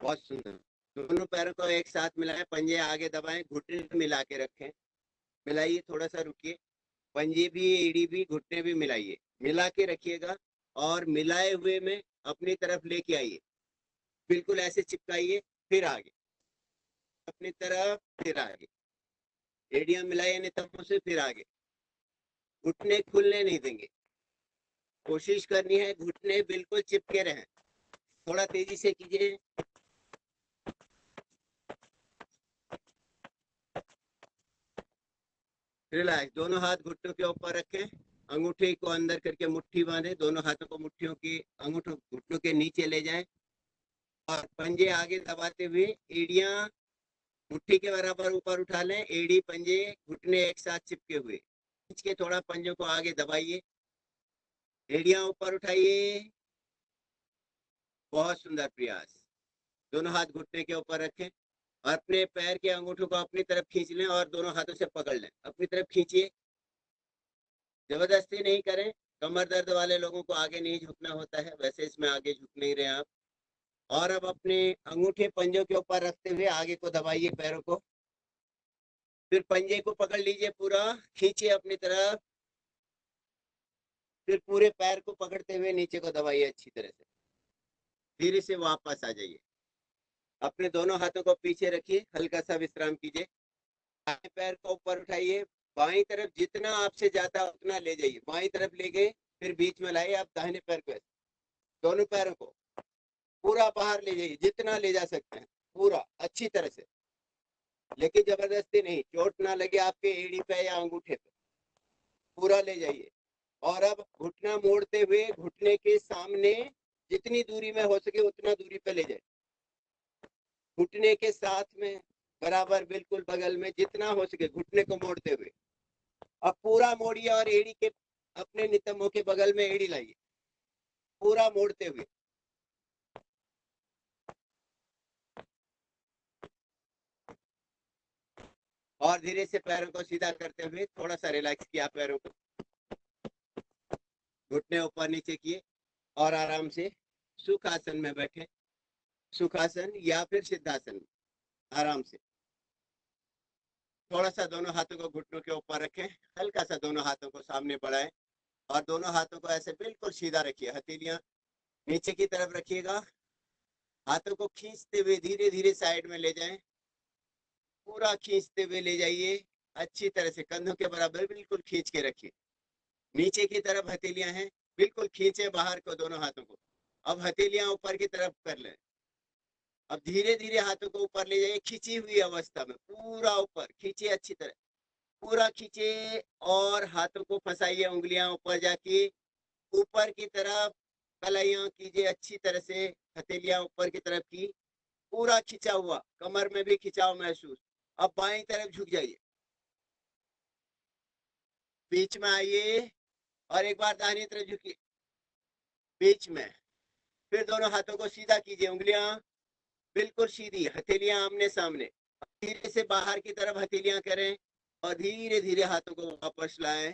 बहुत सुंदर। दोनों पैरों को एक साथ मिलाएं, पंजे आगे दबाएं, घुटने मिला के रखें। मिलाइए, थोड़ा सा रुकिए। पंजे भी, एड़ी भी, घुटने भी मिलाइए, मिला के रखिएगा। और मिलाए हुए में अपनी तरफ लेके आइए, बिल्कुल ऐसे चिपकाइए। फिर आगे अपनी तरफ, फिर आगे। एड़ियां मिलाइए नितंबों से, फिर आगे। घुटने खुलने नहीं देंगे, कोशिश करनी है घुटने बिल्कुल चिपके रहें। थोड़ा तेजी से कीजिए। रिलैक्स। दोनों हाथ घुटनों के ऊपर रखें, अंगूठे को अंदर करके मुट्ठी बांधे, दोनों हाथों को मुट्ठियों की अंगूठों घुटनों के नीचे ले जाएं। और पंजे आगे दबाते हुए एड़ियां मुट्ठी के बराबर ऊपर उठा लें। एड़ी पंजे घुटने एक साथ चिपके हुए, खींच के थोड़ा पंजों को आगे दबाइए। एड़ियां ऊपर उठाइए। बहुत सुंदर प्रयास। दोनों हाथ घुटने के ऊपर रखें और अपने पैर के अंगूठों को अपनी तरफ खींच लें और दोनों हाथों से पकड़ लें। अपनी तरफ खींचिए, जबरदस्ती नहीं करें। कमर दर्द वाले लोगों को आगे नहीं झुकना होता है, वैसे इसमें आगे झुक नहीं रहे आप। और अब अपने अंगूठे पंजों के ऊपर रखते हुए आगे को दबाइए पैरों को। फिर पंजे को पकड़ लीजिए, पूरा खींचिए अपनी तरफ। फिर पूरे पैर को पकड़ते हुए नीचे को दबाइए अच्छी तरह से। धीरे से वापस आ जाइए। अपने दोनों हाथों को पीछे रखिए, हल्का सा विश्राम कीजिए। दाएं पैर को ऊपर उठाइए, बाईं तरफ जितना आपसे जाता उतना ले जाइए। बाईं तरफ ले गए, फिर बीच में लाइए। आप दाहिने पैर को, दोनों पैरों को पूरा बाहर ले जाइए, जितना ले जा सकते हैं पूरा अच्छी तरह से, लेकिन जबरदस्ती नहीं, चोट ना लगे आपके एड़ी पे या अंगूठे पे। पूरा ले जाइए। और अब घुटना मोड़ते हुए घुटने के सामने जितनी दूरी में हो सके उतना दूरी पे ले जाए। घुटने के साथ में बराबर बिल्कुल बगल में जितना हो सके घुटने को मोड़ते हुए। अब पूरा मोड़िए और एड़ी के अपने नितंबों के बगल में एड़ी लाइए, पूरा मोड़ते हुए। और धीरे से पैरों को सीधा करते हुए थोड़ा सा रिलैक्स किया पैरों को, घुटने ऊपर नीचे किए और आराम से सुखासन में बैठे। सुखासन या फिर सिद्धासन, आराम से। थोड़ा सा दोनों हाथों को घुटनों के ऊपर रखें, हल्का सा दोनों हाथों को सामने बढ़ाएं और दोनों हाथों को ऐसे बिल्कुल सीधा रखिए। हथेलियां नीचे की तरफ रखिएगा। हाथों को खींचते हुए धीरे धीरे साइड में ले जाएं, पूरा खींचते हुए ले जाइए अच्छी तरह से। कंधों के बराबर बिल्कुल खींच के रखिए। नीचे की तरफ हथेलियां हैं, बिल्कुल खींचे बाहर को दोनों हाथों को। अब हथेलियां ऊपर की तरफ कर लें। अब धीरे धीरे हाथों को ऊपर ले जाइए, खींची हुई अवस्था में पूरा ऊपर खींचिए अच्छी तरह, पूरा खींचे। और हाथों को फंसाइए, उंगलियां ऊपर जाके ऊपर की तरफ कलाइयां कीजिए अच्छी तरह से। हथेलियां ऊपर की तरफ की, पूरा खिंचा हुआ, कमर में भी खिंचाव महसूस। अब बाईं तरफ झुक जाइए, बीच में आइए और एक बार दाहिनी तरफ झुकिए, बीच में। फिर दोनों हाथों को सीधा कीजिए, उंगलियां बिल्कुल सीधी, हथेलियां आमने सामने। धीरे से बाहर की तरफ हथेलियां करें और धीरे धीरे हाथों को वापस लाएं।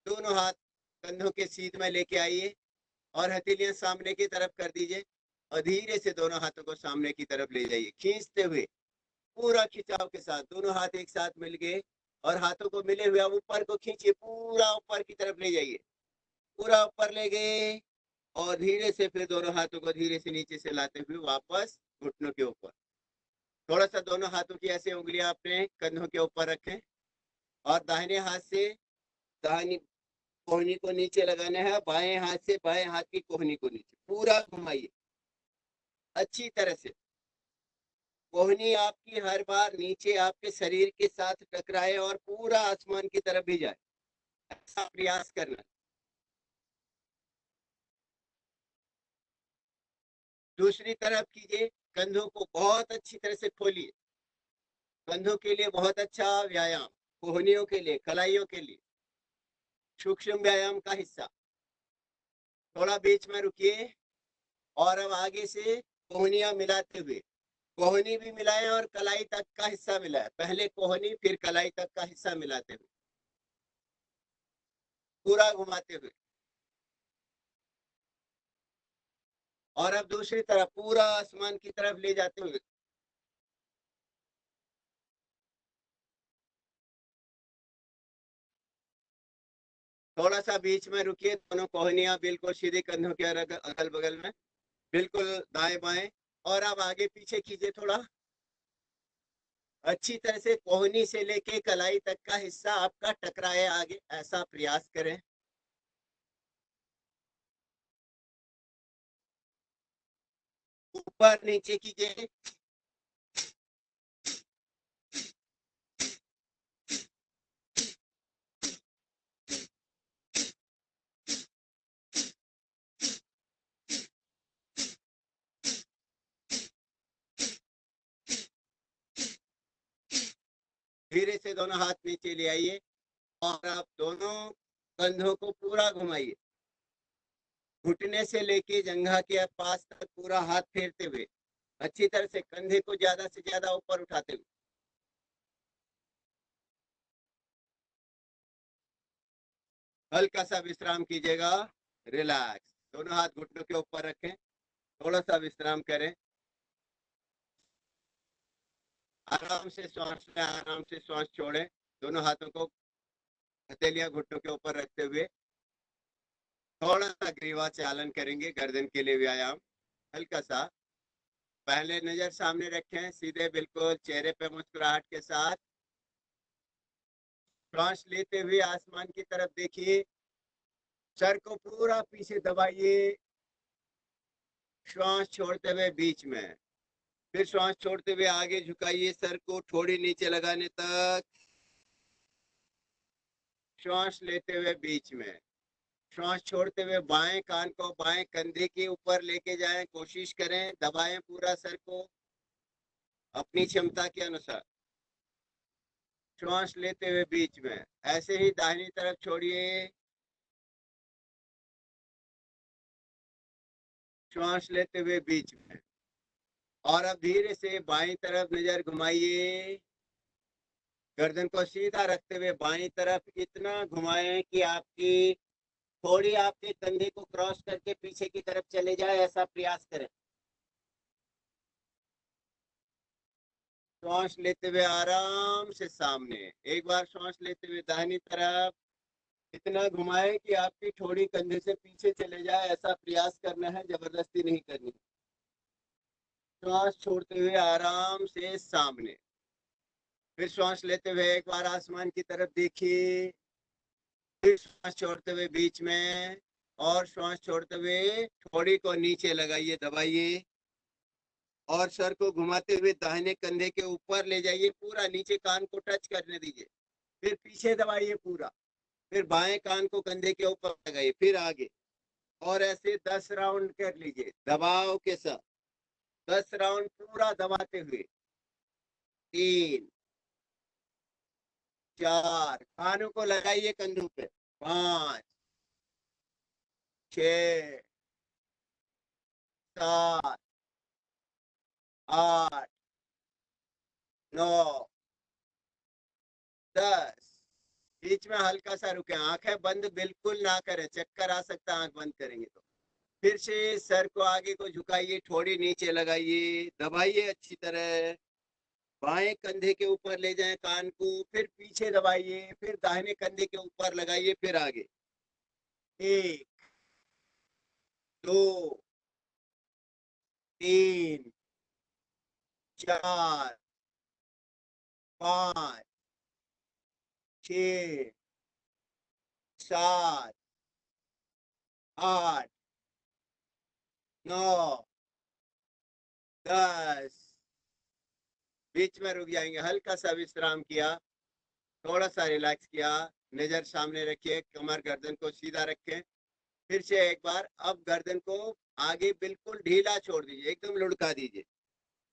दोनों हाथ कंधों के सीध में लेके आइए और हथेलियां सामने की तरफ कर दीजिए और धीरे से दोनों हाथों को सामने की तरफ ले जाइए, खींचते हुए पूरा खिंचाव के साथ। दोनों हाथ एक साथ मिल गए और हाथों को मिले हुए अब ऊपर को खींचिए, पूरा ऊपर की तरफ ले जाइए, पूरा ऊपर ले गए। और धीरे से फिर दोनों हाथों को धीरे से नीचे से लाते हुए वापस घुटनों के ऊपर। थोड़ा सा दोनों हाथों की ऐसे उंगलियां अपने कंधों के ऊपर रखें और दाहिने हाथ से दाहिनी कोहनी को नीचे लगाना है, बाएं हाथ से बाएं हाथ की कोहनी को नीचे पूरा घुमाइए अच्छी तरह से। कोहनी आपकी हर बार नीचे आपके शरीर के साथ टकराए और पूरा आसमान की तरफ भी जाए, ऐसा प्रयास करना। दूसरी तरफ कीजिए, कंधों को बहुत अच्छी तरह से खोलिए। कंधों के लिए बहुत अच्छा व्यायाम, कोहनियों के लिए, कलाइयों के लिए सूक्ष्म व्यायाम का हिस्सा। थोड़ा बीच में रुकिए और अब आगे से कोहनियां मिलाते हुए, कोहनी भी मिलाएं और कलाई तक का हिस्सा मिलाएं। पहले कोहनी फिर कलाई तक का हिस्सा मिलाते हुए पूरा घुमाते हुए। और अब दूसरी तरफ पूरा आसमान की तरफ ले जाते हुए थोड़ा सा बीच में रुकिए, दोनों कोहनियां बिल्कुल सीधे कंधों के अगल बगल में, बिल्कुल दाएं बाएं। और अब आगे पीछे कीजिए थोड़ा, अच्छी तरह से कोहनी से लेके कलाई तक का हिस्सा आपका टकराए आगे, ऐसा प्रयास करें। ऊपर नीचे कीजिए, धीरे से दोनों हाथ नीचे ले आइए और आप दोनों कंधों को पूरा घुमाइए, घुटने से लेके जंघा के पास तक पूरा हाथ फेरते हुए, अच्छी तरह से कंधे को ज्यादा से ज्यादा ऊपर उठाते हुए। हल्का सा विश्राम कीजिएगा, रिलैक्स, दोनों हाथ घुटनों के ऊपर रखें, थोड़ा सा विश्राम करें, आराम से श्वास लें, आराम से श्वास छोड़ें, दोनों हाथों को हथेलियां घुटनों के ऊपर रखते हुए थोड़ा सा ग्रीवा चालन करेंगे, गर्दन के लिए व्यायाम हल्का सा। पहले नजर सामने रखें, सीधे बिल्कुल चेहरे पे मुस्कुराहट के साथ श्वास लेते हुए आसमान की तरफ देखिए, सर को पूरा पीछे दबाइए, श्वास छोड़ते हुए बीच में, फिर श्वास छोड़ते हुए आगे झुकाइए, सर को थोड़ी नीचे लगाने तक, श्वास लेते हुए बीच में, श्वास छोड़ते हुए बाएं कान को बाएं कंधे के ऊपर लेके जाएं, कोशिश करें, दबाएं पूरा सर को अपनी क्षमता के अनुसार, श्वास लेते हुए बीच में, ऐसे ही दाहिनी तरफ छोड़िए, श्वास लेते हुए बीच में। और अब धीरे से बाईं तरफ नजर घुमाइए, गर्दन को सीधा रखते हुए बाईं तरफ इतना घुमाएं कि आपकी थोड़ी आपके कंधे को क्रॉस करके पीछे की तरफ चले जाए, ऐसा प्रयास करें। श्वास लेते हुए आराम से सामने, एक बार श्वास लेते हुए दाहिनी तरफ इतना घुमाए कि आपकी थोड़ी कंधे से पीछे चले जाए, ऐसा प्रयास करना है, जबरदस्ती नहीं करनी। श्वास छोड़ते हुए आराम से सामने, फिर श्वास लेते हुए एक बार आसमान की तरफ देखिए, फिर श्वास छोड़ते हुए बीच में, और श्वास छोड़ते हुए थोड़ी को नीचे लगाइए, दबाइए, और सर को घुमाते हुए दाहिने कंधे के ऊपर ले जाइए, पूरा नीचे कान को टच करने दीजिए, फिर पीछे दबाइए पूरा, फिर बाएं कान को कंधे के ऊपर लगाइए, फिर आगे, और ऐसे 10 राउंड कर लीजिए दबाव के साथ, 10 राउंड पूरा दबाते हुए। 3, 4, कानों को लगाइए कंधों पे, 5, 6, 7, 8, 9, 10। बीच में हल्का सा रुके, आंखें बंद बिल्कुल ना करें, चक्कर आ सकता है आंख बंद करेंगे तो। फिर से सर को आगे को झुकाइए, थोड़ी नीचे लगाइए, दबाइए अच्छी तरह, बाएं कंधे के ऊपर ले जाएं कान को, फिर पीछे दबाइए, फिर दाहिने कंधे के ऊपर लगाइए, फिर आगे। 1, 2, 3, 4, 5, 6, 7, 8, 9, 10। बीच में रुक जाएंगे, हल्का सा विश्राम किया, थोड़ा सा रिलैक्स किया, नजर सामने रखिए, कमर गर्दन को सीधा रखें। फिर से एक बार, अब गर्दन को आगे बिल्कुल ढीला छोड़ दीजिए, एकदम लुढ़का दीजिए,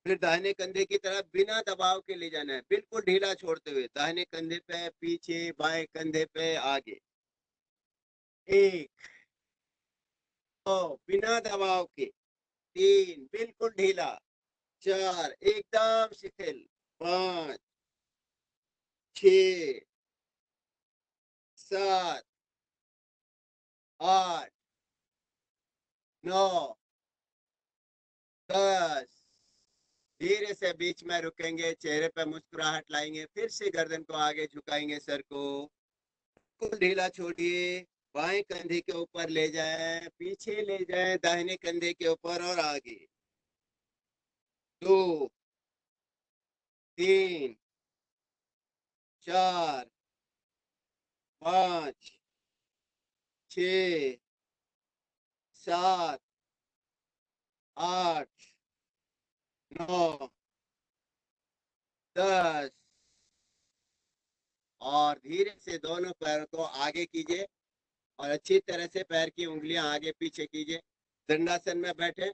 फिर दाहिने कंधे की तरफ बिना दबाव के ले जाना है, बिल्कुल ढीला छोड़ते हुए, दाहिने कंधे पे पीछे, बाएं कंधे पे आगे। 1, 2 बिना दबाव के, 3 बिल्कुल ढीला, 4 एकदम शिथिल, 5, 6, 7, 8, 9, धीरे से बीच में रुकेंगे, चेहरे पे मुस्कुराहट लाएंगे, फिर से गर्दन को आगे झुकाएंगे, सर को बिल्कुल ढीला छोड़िए, बाएं कंधे के ऊपर ले जाएं, पीछे ले जाएं, दाहिने कंधे के ऊपर और आगे। 2 3 4 5 6 7 8 9 10 और धीरे से दोनों पैरों को आगे कीजिए और अच्छी तरह से पैर की उंगलियां आगे पीछे कीजिए। दंडासन में बैठे,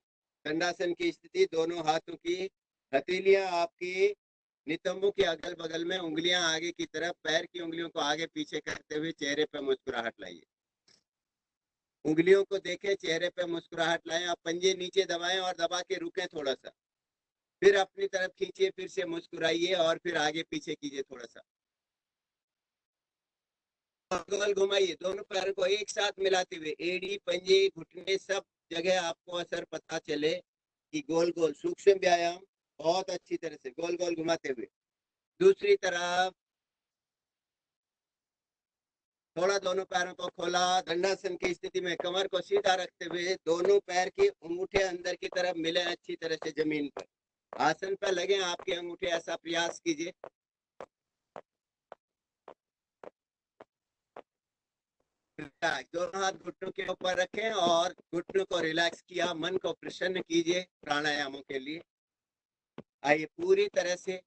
दंडासन की स्थिति, दोनों हाथों की हथेलियां आपकी नितंबों के अगल बगल में, उंगलियां आगे की तरफ, पैर की उंगलियों को आगे पीछे करते हुए चेहरे पर मुस्कुराहट लाइए। उंगलियों को देखें, चेहरे पे मुस्कुराहट लाएं। आप पंजे नीचे दबाएं और दबा के रुकें थोड़ा सा, फिर अपनी तरफ खींचिए, फिर से मुस्कुराइए और फिर आगे पीछे कीजिए थोड़ा सा। गोल घुमाइए, दोनों पैरों को एक साथ मिलाते हुए, एड़ी, पंजे, घुटने, सब जगह आपको असर पता चले कि गोल गोल सूक्ष्म व्यायाम बहुत अच्छी तरह से गोल गोल घुमाते हुए। दूसरी तरफ थोड़ा दोनों पैरों को खोला, दंडासन की स्थिति में कमर को सीधा रखते हुए दोनों पैर के अंगूठे अंदर की तरफ मिले अच्छी तरह से जमीन पर, आसन पर लगे आपके अंगूठे, ऐसा प्रयास कीजिए। दोनों हाथ घुटनों के ऊपर रखें और घुटनों को रिलैक्स किया, मन को प्रसन्न कीजिए प्राणायामों के लिए। आइए पूरी तरह से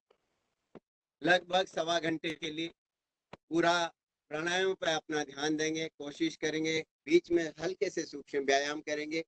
लगभग 1.25 घंटे के लिए पूरा प्राणायाम पर अपना ध्यान देंगे, कोशिश करेंगे, बीच में हल्के से सूक्ष्म व्यायाम करेंगे।